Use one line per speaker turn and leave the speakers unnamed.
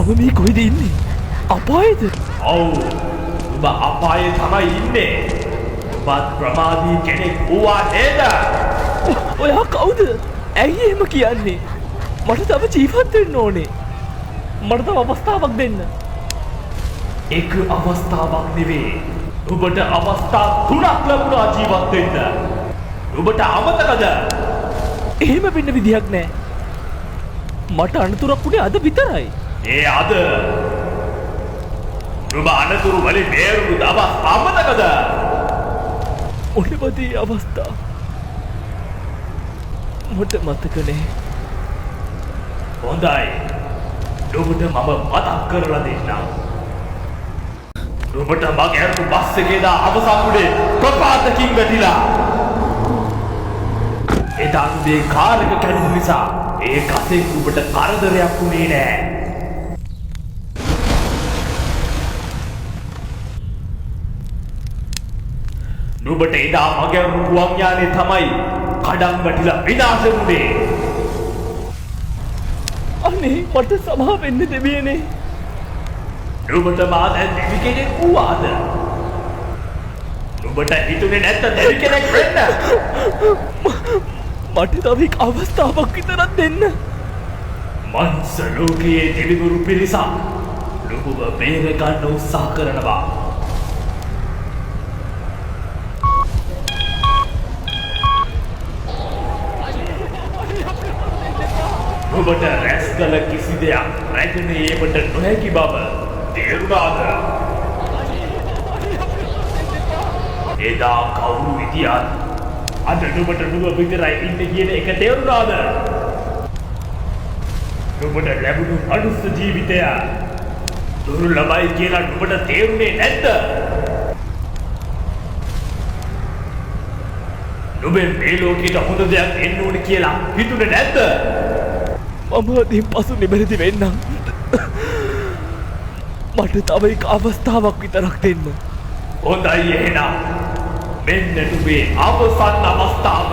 මම මේ කොහෙද ඉන්නේ? අපායේද?
ඔව්. ඔබ අපායේ තමයි ඉන්නේ. ඔබත් ප්‍රමාදී කෙනෙක් වුණා නේද?
ඔයා කවුද? ඇයි එහෙම කියන්නේ? මට තව ජීවත් වෙන්න ඕනේ. මට තව අවස්ථාවක් දෙන්න.
එක අවස්ථාවක් නෙවෙයි. ඔබට අවස්ථා 3ක් ලැබුණා ජීවත් වෙන්න. ඔබට අමතකද?
එහෙම වෙන්න විදිහක් නැහැ. මට අනතුරක් උනේ අද විතරයි.
ඒ අද ඔබ අනතුරු වලින් බේරුණු දවස් අමතකද?
මොනවද ඒ අවස්ථා? මට මතක නැහැ.
හොඳයි. ඔබට මම මතක් කරලා දෙන්නම්. ඔබට මගේ අර බස් එකේ දා අවසන් උනේ ප්‍රපාතකින් වැටිලා. එදා උදේ කාර් එක කැඩුණු නිසා ඒ කසෙන් ඔබට කරදරයක් වුණේ නෑ. ඔබට එදා මගේ අර ගුවන් යානේ තමයි කඩන් වැටිලා විනාශ වුණේ.
අනේ මට සමා වෙන්න දෙවියනේ.
ඔබට මා දැන් දෙවි කෙනෙක් වුණාද? ඔබට හිතුනේ නැත්ද දෙවි කෙනෙක් වෙන්න?
මට තව එක අවස්ථාවක් විතරක් දෙන්න.
මනුස්ස ලෝකයේ දෙවිවරු පිරිසක් ඔබව බේර ගන්න උත්සාහ කරනවා. ඔබට රැස් කළ කිසි දෙයක් රැගෙන ඒවට නොහැකි බව තේරුණාද? එදා කවුරු හිටියත් අද ඔබට නුඹ විතරයි ඉන්නේ කියන එක තේරුණාද? ඔබට ලැබුණු මනුස්ස ජීවිතය දුර්ලභයි කියලා ඔබට තේරුනේ නැද්ද? ඔබ මේ ලෝකෙට හොඳ දෙයක් එන්න ඕනේ කියලා හිතුනේ නැද්ද?
මම අදින් පසු නිවැරදි වෙන්නම්. මට තව එක අවස්ථාවක් විතරක් දෙන්න.
හොඳයි එහෙනම්. මෙන්න නුඹේ අවසන් අවස්ථාව.